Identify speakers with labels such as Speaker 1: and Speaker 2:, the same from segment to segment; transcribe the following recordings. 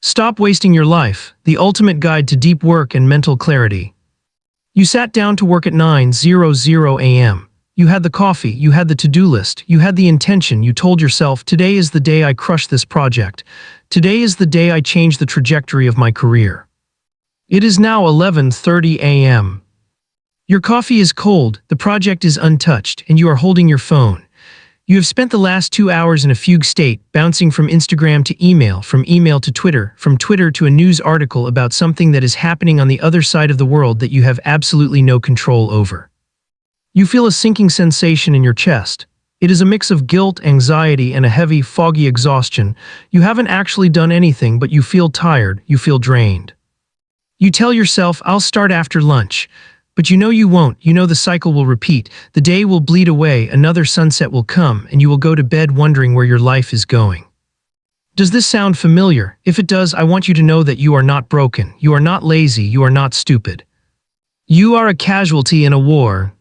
Speaker 1: Stop wasting your life, the ultimate guide to deep work and mental clarity. You sat down to work at 9:00 a.m. You had the coffee, you had the to-do list, you had the intention, you told yourself, today is the day I crush this project. Today is the day I change the trajectory of my career. It is now 11:30 a.m. Your coffee is cold, the project is untouched, and you are holding your phone. You have spent the last 2 hours in a fugue state, bouncing from Instagram to email, from email to Twitter, from Twitter to a news article about something that is happening on the other side of the world that you have absolutely no control over. You feel a sinking sensation in your chest. It is a mix of guilt, anxiety, and a heavy, foggy exhaustion. You haven't actually done anything, but you feel tired, you feel drained. You tell yourself, I'll start after lunch. But you know you won't. You know the cycle will repeat. The day will bleed away, another sunset will come, and you will go to bed wondering where your life is going. Does this sound familiar? If it does, I want you to know that you are not broken. You are not lazy. You are not stupid. You are a casualty in a war.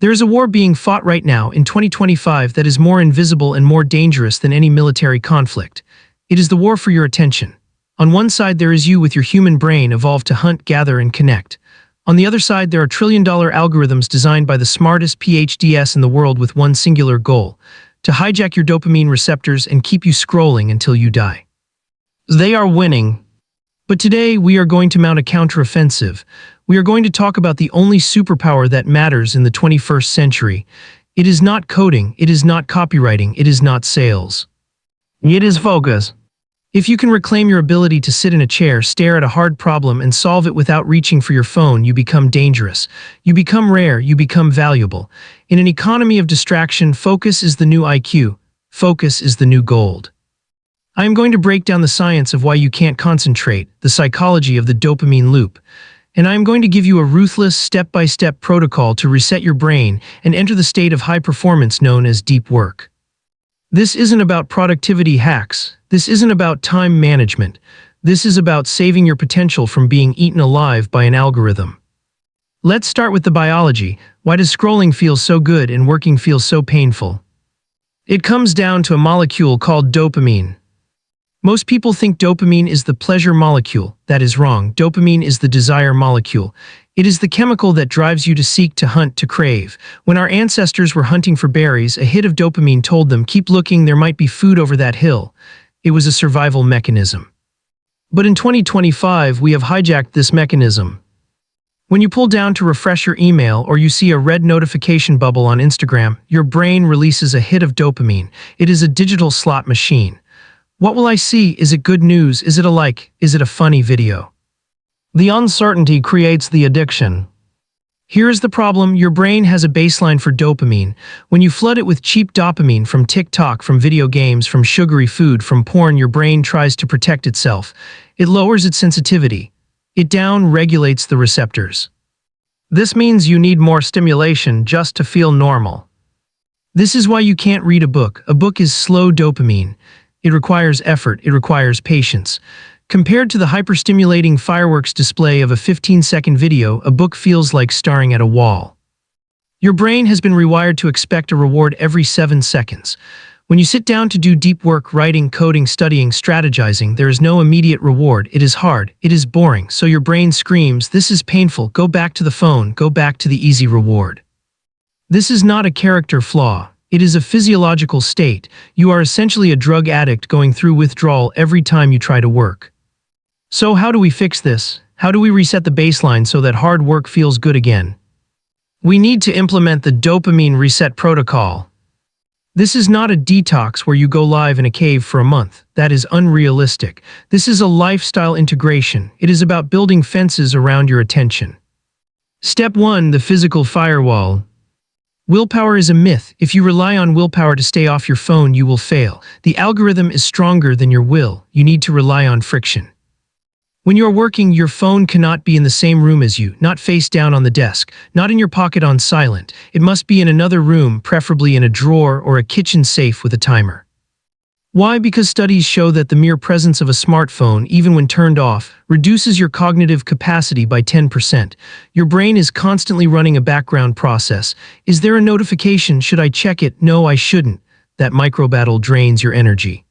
Speaker 1: There is a war being fought right now in 2025 that is more invisible and more dangerous than any military conflict. It is the war for your attention. On one side, there is you with your human brain evolved to hunt, gather, and connect. On the other side, there are trillion-dollar algorithms designed by the smartest PhDs in the world with one singular goal: to hijack your dopamine receptors and keep you scrolling until you die. They are winning. But today, we are going to mount a counteroffensive. We are going to talk about the only superpower that matters in the 21st century. It is not coding, it is not copywriting, it is not sales. It is focus. If you can reclaim your ability to sit in a chair, stare at a hard problem, and solve it without reaching for your phone, you become dangerous. You become rare, you become valuable. In an economy of distraction, focus is the new IQ. Focus is the new gold. I am going to break down the science of why you can't concentrate, the psychology of the dopamine loop. And I am going to give you a ruthless, step-by-step protocol to reset your brain and enter the state of high performance known as deep work. This isn't about productivity hacks. This isn't about time management. This is about saving your potential from being eaten alive by an algorithm. Let's start with the biology. Why does scrolling feel so good and working feel so painful? It comes down to a molecule called dopamine. Most people think dopamine is the pleasure molecule. That is wrong. Dopamine is the desire molecule. It is the chemical that drives you to seek, to hunt, to crave. When our ancestors were hunting for berries, a hit of dopamine told them, keep looking, there might be food over that hill. It was a survival mechanism. But in 2025, we have hijacked this mechanism. When you pull down to refresh your email or you see a red notification bubble on Instagram, your brain releases a hit of dopamine. It is a digital slot machine. What will I see? Is it good news? Is it a like? Is it a funny video? The uncertainty creates the addiction. Here is the problem: your brain has a baseline for dopamine. When you flood it with cheap dopamine from TikTok, from video games, from sugary food, from porn, your brain tries to protect itself. It lowers its sensitivity. It down-regulates the receptors. This means you need more stimulation just to feel normal. This is why you can't read a book. A book is slow dopamine. It requires effort, it requires patience. Compared to the hyperstimulating fireworks display of a 15-second video, a book feels like staring at a wall. Your brain has been rewired to expect a reward every 7 seconds. When you sit down to do deep work, writing, coding, studying, strategizing, there is no immediate reward. It is hard, it is boring, so your brain screams, this is painful, go back to the phone, go back to the easy reward. This is not a character flaw. It is a physiological state. You are essentially a drug addict going through withdrawal every time you try to work. So how do we fix this? How do we reset the baseline so that hard work feels good again? We need to implement the dopamine reset protocol. This is not a detox where you go live in a cave for a month. That is unrealistic. This is a lifestyle integration. It is about building fences around your attention. Step 1: the physical firewall. Willpower is a myth. If you rely on willpower to stay off your phone, you will fail. The algorithm is stronger than your will. You need to rely on friction. When you are working, your phone cannot be in the same room as you, not face down on the desk, not in your pocket on silent. It must be in another room, preferably in a drawer or a kitchen safe with a timer. Why? Because studies show that the mere presence of a smartphone, even when turned off, reduces your cognitive capacity by 10%. Your brain is constantly running a background process. Is there a notification? Should I check it? No, I shouldn't. That microbattle drains your energy.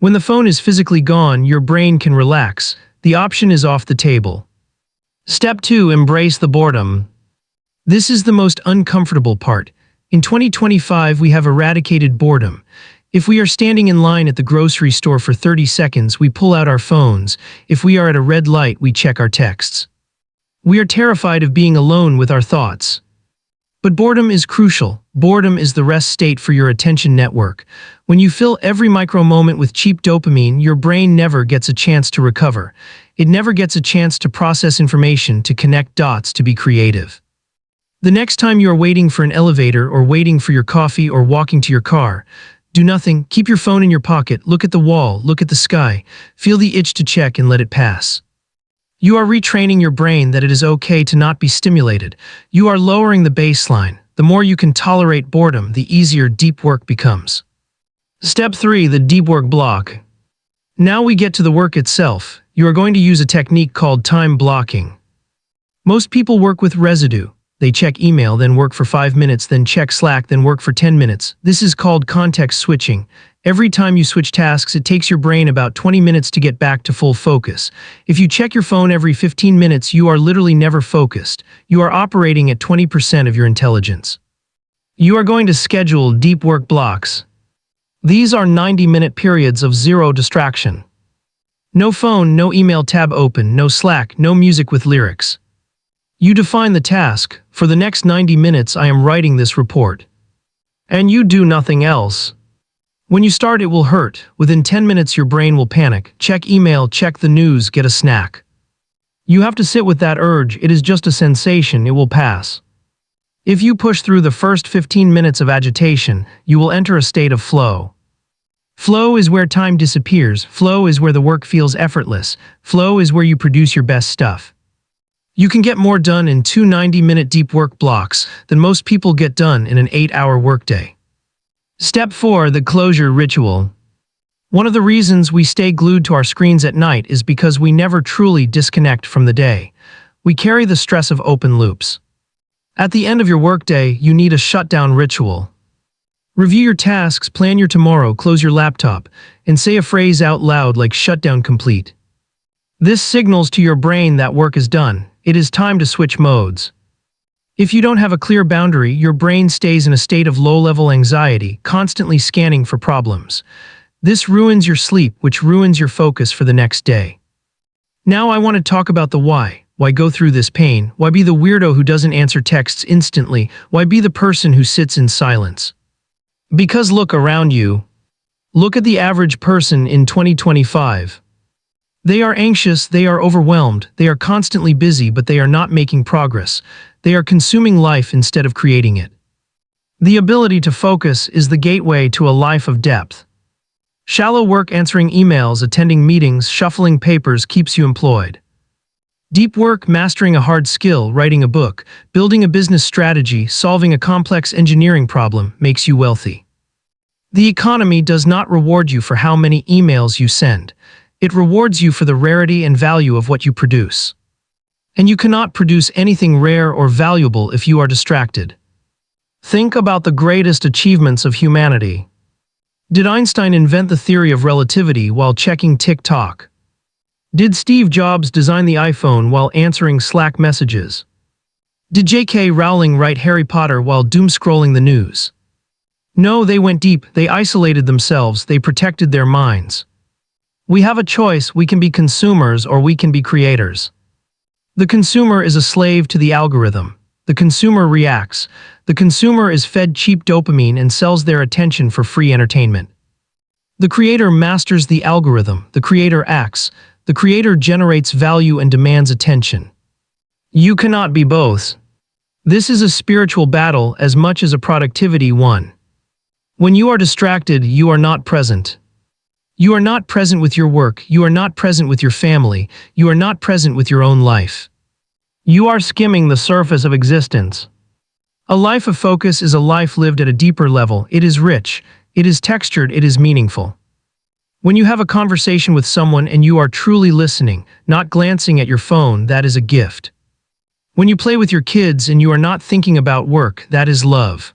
Speaker 1: When the phone is physically gone, your brain can relax. The option is off the table. Step 2. Embrace the boredom. This is the most uncomfortable part. In 2025, we have eradicated boredom. If we are standing in line at the grocery store for 30 seconds, we pull out our phones. If we are at a red light, we check our texts. We are terrified of being alone with our thoughts. But boredom is crucial. Boredom is the rest state for your attention network. When you fill every micro moment with cheap dopamine, your brain never gets a chance to recover. It never gets a chance to process information, to connect dots, to be creative. The next time you are waiting for an elevator or waiting for your coffee or walking to your car, do nothing. Keep your phone in your pocket, look at the wall, look at the sky, feel the itch to check and let it pass. You are retraining your brain that it is okay to not be stimulated. You are lowering the baseline. The more you can tolerate boredom, the easier deep work becomes. Step 3. The deep work block. Now we get to the work itself. You are going to use a technique called time blocking. Most people work with residue. They check email, then work for 5 minutes, then check Slack, then work for 10 minutes. This is called context switching. Every time you switch tasks, it takes your brain about 20 minutes to get back to full focus. If you check your phone every 15 minutes, you are literally never focused. You are operating at 20% of your intelligence. You are going to schedule deep work blocks. These are 90-minute periods of zero distraction. No phone, no email tab open, no Slack, no music with lyrics. You define the task. For the next 90 minutes, I am writing this report. And you do nothing else. When you start, it will hurt. Within 10 minutes, your brain will panic. Check email, check the news, get a snack. You have to sit with that urge. It is just a sensation. It will pass. If you push through the first 15 minutes of agitation, you will enter a state of flow. Flow is where time disappears. Flow is where the work feels effortless. Flow is where you produce your best stuff. You can get more done in 2 90-minute deep work blocks than most people get done in an 8-hour workday. Step 4. The closure ritual. One of the reasons we stay glued to our screens at night is because we never truly disconnect from the day. We carry the stress of open loops. At the end of your workday, you need a shutdown ritual. Review your tasks, plan your tomorrow, close your laptop, and say a phrase out loud like "shutdown complete." This signals to your brain that work is done. It is time to switch modes. If you don't have a clear boundary, your brain stays in a state of low-level anxiety, constantly scanning for problems. This ruins your sleep, which ruins your focus for the next day. Now I want to talk about the why. Why go through this pain? Why be the weirdo who doesn't answer texts instantly? Why be the person who sits in silence? Because look around you. Look at the average person in 2025. They are anxious, they are overwhelmed, they are constantly busy, but they are not making progress. They are consuming life instead of creating it. The ability to focus is the gateway to a life of depth. Shallow work, answering emails, attending meetings, shuffling papers, keeps you employed. Deep work, mastering a hard skill, writing a book, building a business strategy, solving a complex engineering problem, makes you wealthy. The economy does not reward you for how many emails you send. It rewards you for the rarity and value of what you produce. And you cannot produce anything rare or valuable if you are distracted. Think about the greatest achievements of humanity. Did Einstein invent the theory of relativity while checking TikTok? Did Steve Jobs design the iPhone while answering Slack messages? Did J.K. Rowling write Harry Potter while doom-scrolling the news? No, they went deep, they isolated themselves, they protected their minds. We have a choice. We can be consumers or we can be creators. The consumer is a slave to the algorithm. The consumer reacts. The consumer is fed cheap dopamine and sells their attention for free entertainment. The creator masters the algorithm. The creator acts. The creator generates value and demands attention. You cannot be both. This is a spiritual battle as much as a productivity one. When you are distracted, you are not present. You are not present with your work, you are not present with your family, you are not present with your own life. You are skimming the surface of existence. A life of focus is a life lived at a deeper level. It is rich, it is textured, it is meaningful. When you have a conversation with someone and you are truly listening, not glancing at your phone, that is a gift. When you play with your kids and you are not thinking about work, that is love.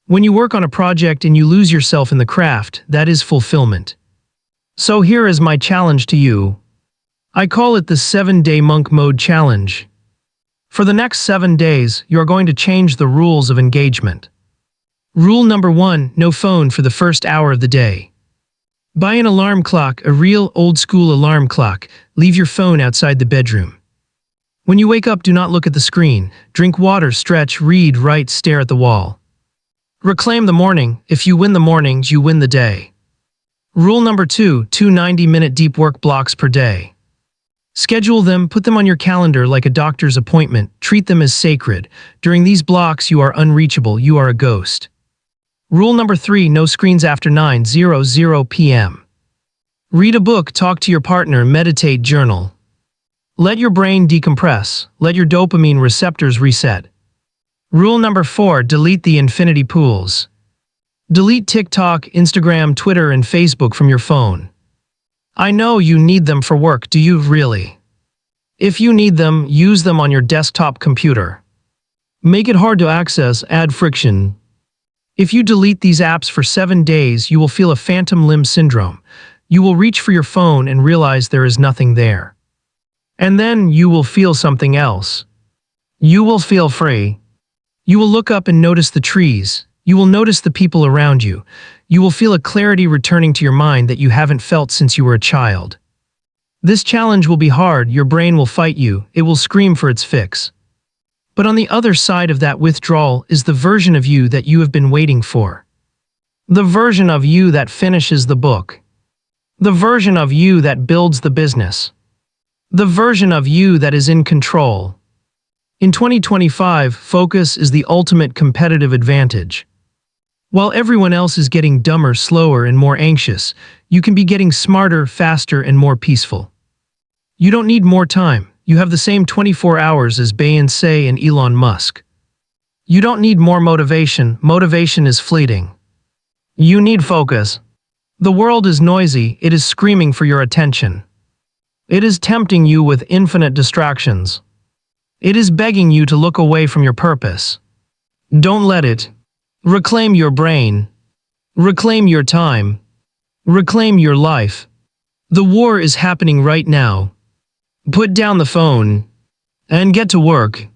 Speaker 1: When you work on a project and you lose yourself in the craft, that is fulfillment. So here is my challenge to you. I call it the 7-Day Monk Mode Challenge. For the next 7 days, you are going to change the rules of engagement. Rule number 1, no phone for the first hour of the day. Buy an alarm clock, a real old-school alarm clock. Leave your phone outside the bedroom. When you wake up, do not look at the screen. Drink water, stretch, read, write, stare at the wall. Reclaim the morning. If you win the mornings, you win the day. Rule number 2, 2 90-minute deep work blocks per day. Schedule them, put them on your calendar like a doctor's appointment. Treat them as sacred. During these blocks, you are unreachable. You are a ghost. Rule number 3, no screens after 9:00 p.m. Read a book, talk to your partner, meditate, journal. Let your brain decompress. Let your dopamine receptors reset. Rule number 4, delete the infinity pools. Delete TikTok, Instagram, Twitter, and Facebook from your phone. I know you need them for work. Do you really? If you need them, use them on your desktop computer. Make it hard to access, add friction. If you delete these apps for 7 days, you will feel a phantom limb syndrome. You will reach for your phone and realize there is nothing there. And then you will feel something else. You will feel free. You will look up and notice the trees. You will notice the people around you. You will feel a clarity returning to your mind that you haven't felt since you were a child. This challenge will be hard. Your brain will fight you. It will scream for its fix. But on the other side of that withdrawal is the version of you that you have been waiting for. The version of you that finishes the book. The version of you that builds the business. The version of you that is in control. In 2025, focus is the ultimate competitive advantage. While everyone else is getting dumber, slower, and more anxious, you can be getting smarter, faster, and more peaceful. You don't need more time. You have the same 24 hours as Beyoncé and Elon Musk. You don't need more motivation. Motivation is fleeting. You need focus. The world is noisy. It is screaming for your attention. It is tempting you with infinite distractions. It is begging you to look away from your purpose. Don't let it. Reclaim your brain. Reclaim your time. Reclaim your life. The war is happening right now. Put down the phone and get to work.